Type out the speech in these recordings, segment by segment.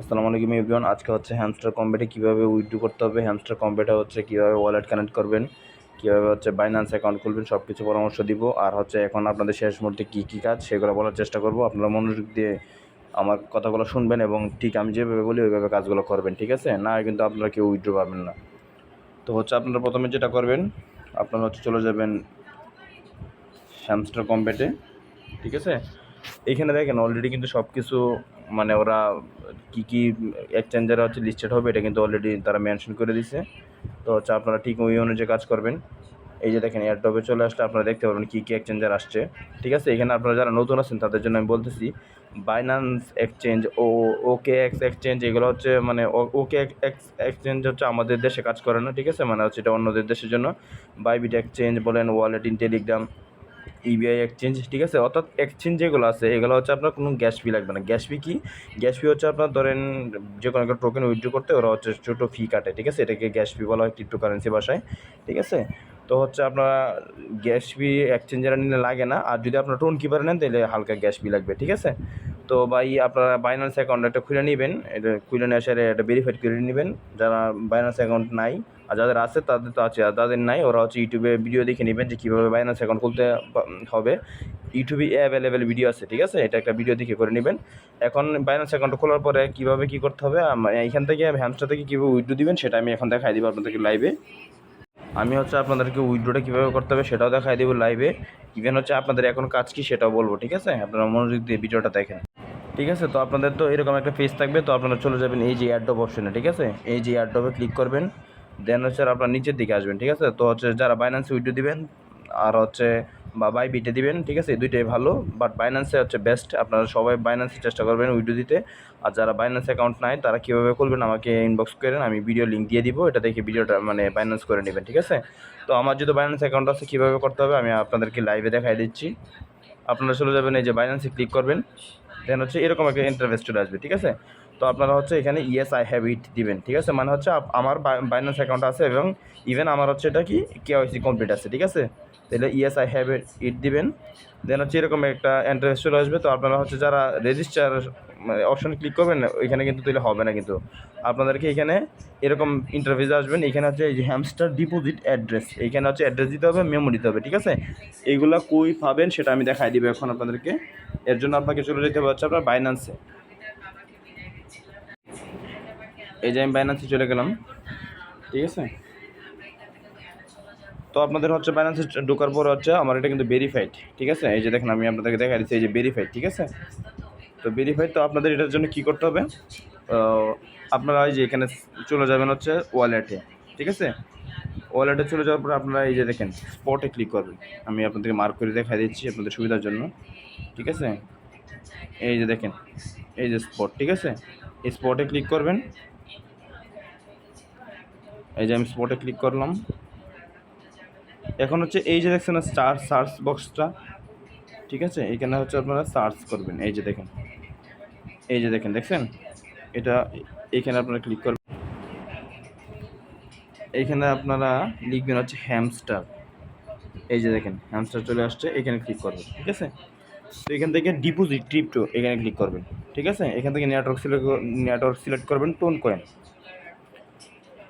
আসসালামু আলাইকুম এভরিওয়ান। আজকে হচ্ছে হ্যামস্টার কম্বেটে কীভাবে উইথড্র করতে হবে, হ্যামস্টার কম্বেটে হচ্ছে কীভাবে ওয়ালেট কানেক্ট করবেন, কীভাবে হচ্ছে বাইন্যান্স অ্যাকাউন্ট খুলবেন, সব কিছু পরামর্শ দিব। আর হচ্ছে এখন আপনাদের শেষ মুহূর্তে কী কাজ সেগুলো বলার চেষ্টা করব। আপনারা মনোযোগ দিয়ে আমার কথাগুলো শুনবেন এবং ঠিক আমি যেভাবে বলি ওইভাবে কাজগুলো করবেন, ঠিক আছে? না কিন্তু আপনারা কেউ উইথড্র পাবেন না। তো হচ্ছে আপনারা প্রথমে যেটা করবেন, আপনারা হচ্ছে চলে যাবেন হ্যামস্টার কম্বেটে, ঠিক আছে? এইখানে দেখেন অলরেডি কিন্তু সব কিছু মানে ওরা কী এক্সচেঞ্জারে হচ্ছে লিস্টেড হবে এটা কিন্তু অলরেডি তারা মেনশন করে দিছে। তো হচ্ছে আপনারা ঠিক ওই অনুযায়ী কাজ করবেন। এই যে দেখেন এয়ারড্রপে চলে আসলে আপনারা দেখতে পারবেন কী এক্সচেঞ্জার আসছে, ঠিক আছে? এখানে আপনারা যারা নতুন আছেন তাদের জন্য আমি বলতেছি, বাইন্যান্স এক্সচেঞ্জ ও ওকে এক্স এক্সচেঞ্জ এগুলো হচ্ছে মানে ওকে এক্স এক্সচেঞ্জ হচ্ছে আমাদের দেশে কাজ করে না, ঠিক আছে? মানে হচ্ছে এটা অন্যদের দেশের জন্য। বাইবিট এক্সচেঞ্জ বলেন, wallet in Telegram, EBI exchange, ঠিক আছে? অর্থাৎ এক্সচেঞ্জ যেগুলো আছে এগুলো হচ্ছে আপনার কোনো গ্যাস ফি লাগবে না। গ্যাস ফি কি? গ্যাস ফি হচ্ছে আপনার ধরেন যে কোনো একটা টোকেন উইথড্র করতে ওরা হচ্ছে ছোটো ফি কাটে, ঠিক আছে? এটাকে গ্যাস ফি বলা হয় ক্রিপ্টোকারেন্সি ভাষায়, ঠিক আছে? তো হচ্ছে আপনারা গ্যাস ফি এক্সচেঞ্জারে নিলে লাগে না, আর যদি আপনার টোন কিপারে নেন তাহলে হালকা গ্যাস ফি লাগবে, ঠিক আছে? তো ভাই আপনারা বাইন্যান্স অ্যাকাউন্ট একটা খুলে নেবেন, এটা খুলে নিয়ে এসে এটা ভেরিফাইড করে নেবেন যারা বাইন্যান্স অ্যাকাউন্ট নাই। আর যাদের আছে তাদের তো আছে, আর যাদের নাই ওরা হচ্ছে ইউটিউবে ভিডিও দেখে নেবেন যে কীভাবে বাইন্যান্স অ্যাকাউন্ট খুলতে হবে। ইউটিউবে অ্যাভেলেবেল ভিডিও আছে, ঠিক আছে? এটা একটা ভিডিও দেখে করে নেবেন। এখন বাইন্যান্স অ্যাকাউন্ট খোলার পরে কীভাবে কী করতে হবে, এইখান থেকে হ্যামস্টার থেকে কীভাবে উইথড্র দিবেন সেটা আমি এখন দেখাই দিব আপনাদেরকে লাইভে। আমি হচ্ছে আপনাদেরকে উইথড্রটা কীভাবে করতে হবে সেটাও দেখাই দেবো লাইভে। ইভেন হচ্ছে আপনাদের এখন কাজ কী সেটাও বলবো, ঠিক আছে? আপনারা মনোযোগ দিয়ে ভিডিওটা দেখেন, ঠিক আছে? তো আপনাদের তো এরকম একটা পেজ থাকবে, তো আপনারা চলে যাবেন এই যে এয়ারড্রপ অপশনে, ঠিক আছে? এই যে এয়ারড্রপে ক্লিক করবেন, দেন হচ্ছে আপনার নিচের দিকে আসবেন, ঠিক আছে? তো হচ্ছে যারা বাইন্যান্সে উইথড্র দিবেন আর হচ্ছে বা বাইবিটে দিবেন, ঠিক আছে? এই দুইটাই ভালো, বাট বাইন্যান্সে হচ্ছে বেস্ট। আপনারা সবাই বাইন্যান্সে চেষ্টা করবেন উইথড্র দিতে। আর যারা বাইন্যান্স অ্যাকাউন্ট নাই তারা কীভাবে করবেন আমাকে ইনবক্স করেন, আমি ভিডিও লিঙ্ক দিয়ে দিব, এটা দেখে ভিডিওটা মানে বাইন্যান্স করে নেবেন, ঠিক আছে? তো আমার যদি বাইন্যান্স অ্যাকাউন্ট আছে কীভাবে করতে হবে আমি আপনাদেরকে লাইভে দেখাই দিচ্ছি। আপনারা চলে যাবেন এই যে বাইন্যান্সে ক্লিক করবেন, দেন হচ্ছে এরকম একটা ইন্টারফেস চলে আসবে, ঠিক আছে? তো আপনারা হচ্ছে এখানে ইয়েস আই হ্যাভ ইট দিবেন, ঠিক আছে? মানে হচ্ছে আমার বাইন্যান্স অ্যাকাউন্ট আছে এবং ইভেন আমার হচ্ছে এটা কি কেওয়াইসি কমপ্লিট আছে, ঠিক আছে? তাহলে ইয়েস আই হ্যাভ ইট দিবেন, দেন হচ্ছে এরকম একটা ইন্টারফেস চলে আসবে। তো আপনারা হচ্ছে যারা রেজিস্টার অপশনে ক্লিক করবেন এখানে কিন্তু তাহলে হবে না, কিন্তু আপনাদেরকে এখানে এরকম ইন্টারফেস আসবেন। এখানে হচ্ছে এই যে হ্যামস্টার ডিপোজিট অ্যাড্রেস, এইখানে হচ্ছে অ্যাড্রেস দিতে হবে, মেমো দিতে হবে, ঠিক আছে? এইগুলা কই পাবেন সেটা আমি দেখাই দিব এখন আপনাদেরকে। এর জন্য আপনাকে চলে যেতে হবে হচ্ছে আপনার বাইন্যান্সে। এই যে আমি বাইন্যান্সে চলে গেলাম, ঠিক আছে? তো আপনাদের হচ্ছে বাইন্যান্সে ঢোকার পর হচ্ছে আমার এটা কিন্তু ভেরিফাইড, ঠিক আছে? এই যে দেখেন আমি আপনাদেরকে দেখা দিচ্ছি এই যে ভেরিফাইড, ঠিক আছে? তো ভেরিফাইড। তো আপনাদের এটার জন্য কী করতে হবে, আপনারা এই যে এখানে চলে যাবেন হচ্ছে ওয়ালেটে, ঠিক আছে? ওয়ালেটে চলে যাওয়ার পর আপনারা এই যে দেখেন স্পটে ক্লিক করবেন। আমি আপনাদেরকে মার্ক করে দেখা দিচ্ছি আপনাদের সুবিধার জন্য, ঠিক আছে? এই যে দেখেন এই যে স্পট, ঠিক আছে? এই স্পটে ক্লিক করবেন। এই যে আমি স্পটে ক্লিক করলাম। এখন হচ্ছে এই যে দেখছেন সার্চ বক্সটা, ঠিক আছে? এখানে হচ্ছে আপনারা সার্চ করবেন। এই যে দেখেন, এই যে দেখেন, দেখছেন? এটা এইখানে আপনারা ক্লিক করবেন। এইখানে আপনারা লিখবেন হচ্ছে হ্যামস্টার। এই যে দেখেন হ্যামস্টার চলে আসছে, এখানে ক্লিক করবেন, ঠিক আছে? তো এখান থেকে ডিপোজিট ক্রিপ্টো এখানে ক্লিক করবেন, ঠিক আছে? এখান থেকে নেটওয়ার্ক সিলেক্ট করবেন টোন কয়েন।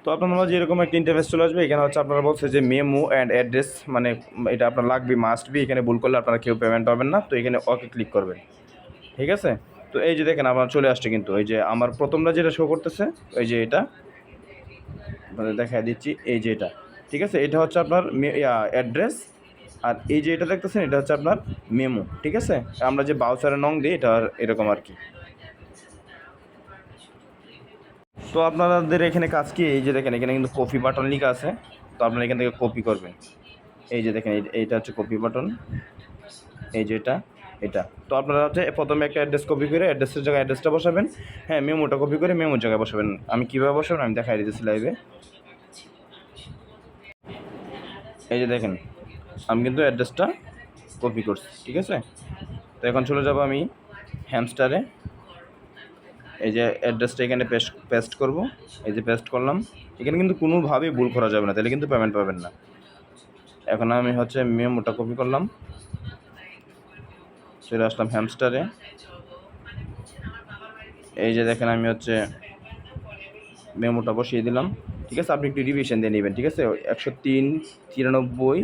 তো আপনার মাঝে এরকম একটা ইন্টারফেস চলে আসবে। এখানে হচ্ছে আপনারা বলছে যে মেমো অ্যান্ড অ্যাড্রেস, মানে এটা আপনার লাগবে, মাস্ট বি। এখানে ভুল করলে আপনারা কেউ পেমেন্ট পাবেন না। তো এখানে ওকে ক্লিক করবেন, ঠিক আছে? তো এই যে দেখেন আমার চলে আসছে, কিন্তু এই যে আমার প্রথমটা যেটা শো করতেছে ওই যে এটা আপনাদের দেখাই দিচ্ছি, এই যে এটা, ঠিক আছে? এটা হচ্ছে আপনার অ্যাড্রেস, আর এই যে এটা দেখতেছেন এটা হচ্ছে আপনার মেমো, ঠিক আছে? আমরা যে বাউচারে নং দিই এটা এরকম আর কি। তো আপনাদের এখানে কাজ কি, এই যে দেখেন এখানে কিন্তু কপি বাটন লেখা আছে, তো আপনারা এখান থেকে কপি করবেন। এই যে দেখেন এইটা হচ্ছে কপি বাটন, এই যে এটা। তো আপনারা হচ্ছে প্রথমে একটা অ্যাড্রেস কপি করে অ্যাড্রেসের জায়গায় অ্যাড্রেসটা বসাবেন, হ্যাঁ মেমোটা কপি করে মেমোর জায়গায় বসাবেন। আমি কীভাবে বসাবেন আমি দেখাই দিতেছি লাইভে। এই যে দেখেন আমি কিন্তু অ্যাড্রেসটা কপি করছি, ঠিক আছে? তো এখন চলে যাব আমি হ্যামস্টারে। এই যে অ্যাড্রেসটা এখানে পেস্ট করব, এই যে পেস্ট করলাম। এখানে কিন্তু কোনোভাবেই ভুল করা যাবে না, তাহলে কিন্তু পেমেন্ট পাবেন না। এখন আমি হচ্ছে মেমোটা কপি করলাম, চলে আসলাম হ্যামস্টারে। এই যে দেখেন আমি হচ্ছে মেমোটা বসিয়ে দিলাম, ঠিক আছে। আপনি একটু রিভিশন দিয়ে নেবেন, ঠিক আছে। 103 93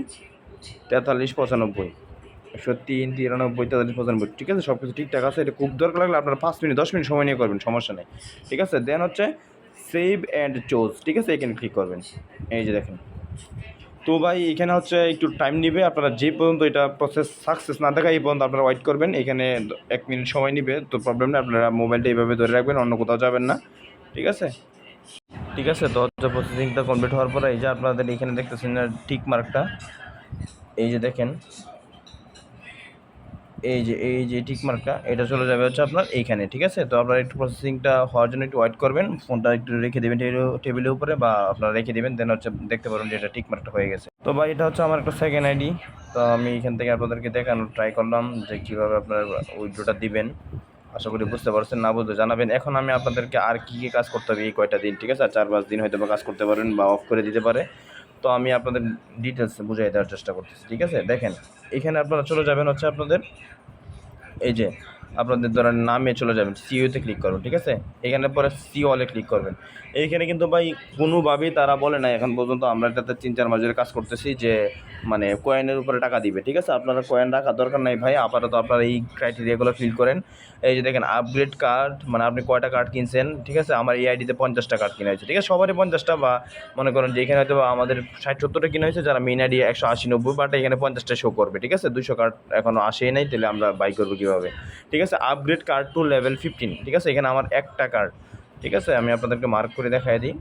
43 95, 103 93 43 95, ঠিক আছে। সব কিছু ঠিকঠাক আছে। এটা খুব দরকার লাগলে আপনারা 5 মিনিট 10 মিনিট সময় নিয়ে করবেন, সমস্যা নেই, ঠিক আছে। দেন হচ্ছে সেভ অ্যান্ড চোজ, ঠিক আছে, এখানে ক্লিক করবেন। এই যে দেখেন, তো ভাই এখানে হচ্ছে একটু টাইম নেবে। আপনারা যে পর্যন্ত এটা প্রসেস সাকসেস না দেখায় এই পর্যন্ত আপনারা ওয়েট করবেন। এখানে 1 মিনিট সময় নেবে, তো প্রবলেম নেই। আপনারা মোবাইলটা এইভাবে ধরে রাখবেন, অন্য কোথাও যাবেন না, ঠিক আছে। ঠিক আছে, তো হচ্ছে প্রসেসিংটা কমপ্লিট হওয়ার পরে এই যে আপনাদের এখানে দেখতেছেন না টিক মার্কটা, এই যে দেখেন, এই যে টিক মার্কটা, এটা চলে যাবে হচ্ছে আপনার এইখানে, ঠিক আছে। তো আপনারা একটু প্রসেসিংটা হওয়ার জন্য একটু ওয়েট করবেন, ফোনটা একটু রেখে দেবেন টেবিলের উপরে, বা আপনারা রেখে দেবেন, দেন হচ্ছে দেখতে পারবেন যে এটা টিক মার্কটা হয়ে গেছে। তো ভাই এটা হচ্ছে আমার একটা সেকেন্ড আইডি। তো আমি এখান থেকে আপনাদেরকে দেখানোর ট্রাই করলাম যে কীভাবে আপনার উইথড্রটা দিবেন। আশা করি বুঝতে পারছেন, না বুঝতে জানাবেন। এখন আমি আপনাদেরকে আর কী কী কাজ করতে হবে এই কয়টা দিন, ঠিক আছে। আর 4-5 দিন হয়তো বা কাজ করতে পারবেন বা অফ করে দিতে পারে। তো আমি আপনাদের ডিটেলস বুঝিয়ে দেওয়ার চেষ্টা করতেছি, ঠিক আছে। দেখেন এখানে আপনারা চলে যাবেন হচ্ছে আপনাদের এই যে আপনাদের ধরেন নামে চলে যাবেন, সিওতে ক্লিক করবেন, ঠিক আছে। এখানে পরে সি অলে ক্লিক করবেন। এইখানে কিন্তু ভাই কোনোভাবেই তারা বলে না এখন পর্যন্ত, আমরা এটাতে 3-4 মাস ধরে কাজ করতেছি যে মানে কয়েনের উপরে টাকা দিবে, ঠিক আছে। আপনারা কয়েন রাখার দরকার নাই ভাই, আপাতত আপনারা এই ক্রাইটেরিয়াগুলো ফিল করেন। এই যে দেখেন আপগ্রেড কার্ড, মানে আপনি কয়টা কার্ড কিনছেন, ঠিক আছে। আমার এই আইডিতে 50টা কার্ড কিনা হয়েছে, ঠিক আছে। সবারই 50টা, বা মনে করেন যে এখানে হয়তো আমাদের 60-70টা কিনা হয়েছে, যারা মেইন আইডি 180-90, বাট এখানে 50টা শো করবে, ঠিক আছে। 200 কার্ড এখনও আসেই নাই, তাহলে আমরা বাই করবো কীভাবে, ঠিক আছে। আপগ্রেড কার্ড টু লেভেল 15, ঠিক আছে। এখানে আমার একটা কার্ড, ঠিক আছে, আমি আপনাদেরকে মার্ক করে দেখাই দিই।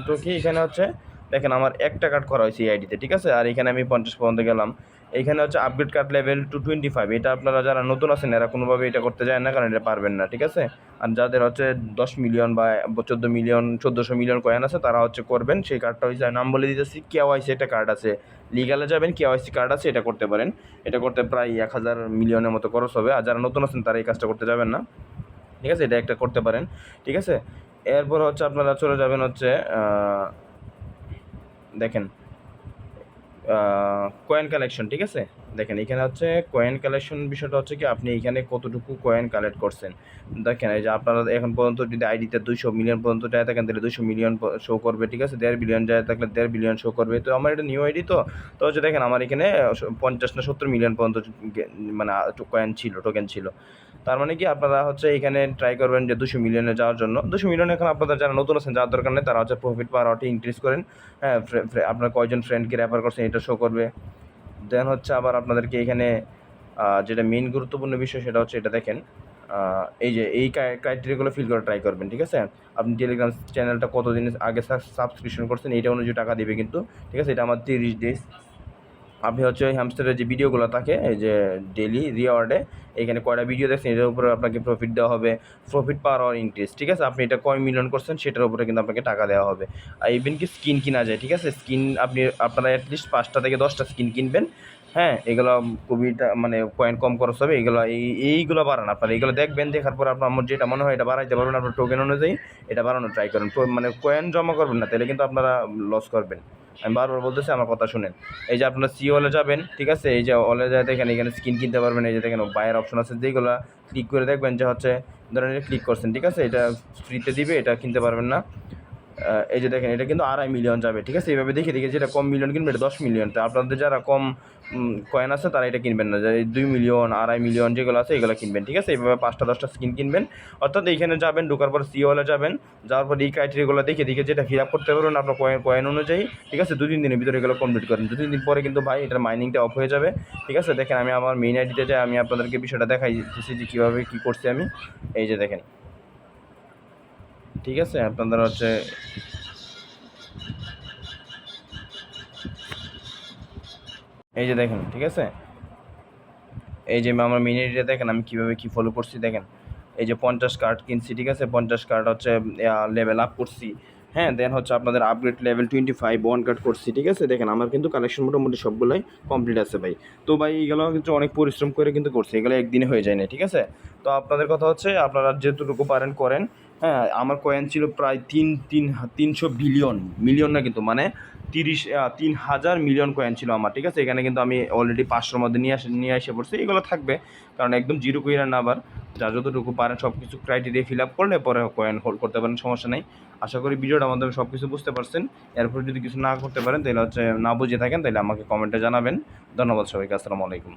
তো কি এখানে হচ্ছে দেখেন আমার একটা কার্ড করা হয়েছে এই আইডিতে, ঠিক আছে। আর এখানে আমি 50 পর্যন্ত গেলাম। এইখানে হচ্ছে আপগ্রেড কার্ড লেভেল টু 25, এটা আপনারা যারা নতুন আছেন এরা কোনোভাবে এটা করতে যায় না, কারণ এটা পারবেন না, ঠিক আছে। আর যাদের হচ্ছে 10 মিলিয়ন বা 14 মিলিয়ন 1400 মিলিয়ন কয়েন আছে তারা হচ্ছে করবেন। সেই কার্ডটা হচ্ছে নাম বলে দিতেছি, কেওয়াইসি একটা কার্ড আছে, লিগালে যাবেন, কেওয়াইসি কার্ড আছে, এটা করতে পারেন। এটা করতে প্রায় 1000 মিলিয়নের মতো খরচ হবে। আর যারা নতুন আছেন তারা এই কাজটা করতে যাবেন না, ঠিক আছে। এটা একটা করতে পারেন, ঠিক আছে। এরপর হচ্ছে আপনারা চলে যাবেন হচ্ছে দেখেন কয়েন কালেকশন, ঠিক আছে। দেখেন এখানে হচ্ছে কয়েন কালেকশন বিষয়টা হচ্ছে কি আপনি এখানে কতটুকু কয়েন কালেক্ট করছেন। দেখেন এই যে আপনারা এখন পর্যন্ত যদি আইডিতে 200 মিলিয়ন পর্যন্ত যায় থাকেন তাহলে 200 মিলিয়ন শো করবে, ঠিক আছে। 1.5 বিলিয়ন যায় থাকলে 1.5 বিলিয়ন শো করবে। তো আমার এটা নিউ আইডি, তো হচ্ছে দেখেন আমার এখানে 50 না 70 মিলিয়ন পর্যন্ত মানে কয়েন ছিল, টোকেন ছিল। তার মানে কি আপনারা হচ্ছে এখানে ট্রাই করবেন যে 200 মিলিয়নে যাওয়ার জন্য। 200 মিলিয়ন এখন আপনাদের যারা নতুন আছেন যাওয়ার দরকার নেই, তারা হচ্ছে প্রফিট পাওয়ার অর্থে ইনক্রিজ করেন। হ্যাঁ, আপনার কয়জন ফ্রেন্ডকে রেফার করছেন এটা শো করবে। দেন হচ্ছে আবার আপনাদেরকে এখানে যেটা মেইন গুরুত্বপূর্ণ বিষয় সেটা হচ্ছে এটা দেখেন, এই যে এই ক্রাইটেরিয়াগুলো ফিল করে ট্রাই করবেন, ঠিক আছে। আপনি টেলিগ্রাম চ্যানেলটা কতদিন আগে সাবস্ক্রিপশন করছেন এইটা অনুযায়ী টাকা দিবে কিন্তু, ঠিক আছে। এটা আমার 30 ডেজ। আপনি হচ্ছে ওই হ্যামস্টারের যে ভিডিওগুলো থাকে এই যে ডেইলি রিওয়ার্ডে এখানে কয়টা ভিডিও দেখছেন এটার উপরে আপনাকে প্রফিট দেওয়া হবে, প্রফিট পাওয়ার অর ইনক্রিজ, ঠিক আছে। আপনি এটা কয় মিলিয়ন করছেন সেটার উপরে কিন্তু আপনাকে টাকা দেওয়া হবে। আর ইভেন কি স্কিন কিনা যায়, ঠিক আছে। স্কিন আপনারা অ্যাটলিস্ট 5টা থেকে 10টা স্কিন কিনবেন। হ্যাঁ, এগুলো খুবই মানে কয়েন কম খরচ হবে। এইগুলো বাড়ান আপনারা, এইগুলো দেখবেন, দেখার পর আপনার যেটা মনে হয় এটা বাড়াইতে পারবেন আপনার টোকেন অনুযায়ী, এটা বাড়ানো ট্রাই করেন। মানে কয়েন জমা করবেন না, তাহলে কিন্তু আপনারা লস করবেন। আমি বারবার বলতেছি, আমার কথা শুনেন। এই যে আপনারা সি অলে যাবেন, ঠিক আছে। এই যে অলে যায় দেখেন এখানে স্কিন কিনতে পারবেন। এই যে দেখেন বায়ের অপশন আছে, যেগুলো ক্লিক করে দেখবেন যে হচ্ছে ধরেন ক্লিক করছেন, ঠিক আছে। এটা ফ্রিতে দিবে, এটা কিনতে পারবেন না। এই যে দেখেন এটা কিন্তু 2.5 মিলিয়ন যাবে, ঠিক আছে। এইভাবে দেখে যেটা কম মিলিয়ন কিনবে এটা 10 মিলিয়ন। তো আপনাদের যারা কম কয়েন আছে তারা এটা কিনবেন না, যে 2 মিলিয়ন 2.5 মিলিয়ন যেগুলো আছে এগুলো কিনবেন, ঠিক আছে। এইভাবে 5টা 10টা স্কিন কিনবেন। অর্থাৎ এইখানে যাবেন, ঢোকার পর সি হলে যাবেন, যাওয়ার পর এই ক্রাইটেরিয়াগুলো দেখে যেটা ফিল আপ করতে পারবেন আপনার কয়েন অনুযায়ী, ঠিক আছে। 2-3 দিনের ভিতরে এগুলো কমপ্লিট করেন। 2-3 দিন পরে কিন্তু ভাই এটার মাইনিংটা অফ হয়ে যাবে, ঠিক আছে। দেখেন আমি আমার মেইন আইডিতে যাই, আমি আপনাদেরকে বিষয়টা দেখাই দিচ্ছি যে কীভাবে কী করছি আমি। এই যে দেখেন, ঠিক আছে। আপনাদের হচ্ছে এই যে দেখেন, ঠিক আছে। এই যে আমার মিনিটে দেখেন আমি কীভাবে কী ফলো করছি দেখেন। এই যে 50 কার্ড কিনছি, ঠিক আছে। 50 কার্ড হচ্ছে লেভেল আপ করছি। হ্যাঁ, দেন হচ্ছে আপনাদের আপগ্রেড লেভেল 25 1 কার্ড করছি, ঠিক আছে। দেখেন আমার কিন্তু কালেকশন মোটামুটি সবগুলোই কমপ্লিট আছে ভাই। তো ভাই এগুলো কিন্তু অনেক পরিশ্রম করে কিন্তু করছি, এগুলো একদিনে হয়ে যায় না, ঠিক আছে। তো আপনাদের কথা হচ্ছে আপনারা যেটুকু পারেন করেন। হ্যাঁ, আমার কয়েন ছিল প্রায় 300 বিলিয়ন, মিলিয়ন না কিন্তু, মানে 3,000 মিলিয়ন কয়েন ছিল আমার, ঠিক আছে? এখানে কিন্তু আমি অলরেডি 500-র মধ্যে নিয়ে এসে পড়ছি। এগুলো থাকবে, কারণ একদম জিরো কইরা না, আবার যা যতটুকু পারেন সব কিছু ক্রাইটেরিয়া ফিল আপ করলে পরে কয়েন হোল্ড করতে পারেন, সমস্যা নাই। আশা করি ভিডিওটার মাধ্যমে সব কিছু বুঝতে পারছেন। এরপর যদি কিছু না করতে পারেন, তাহলে হচ্ছে না বুঝে থাকেন, তাহলে আমাকে কমেন্টে জানাবেন। ধন্যবাদ সবাইকে। আসসালামু আলাইকুম।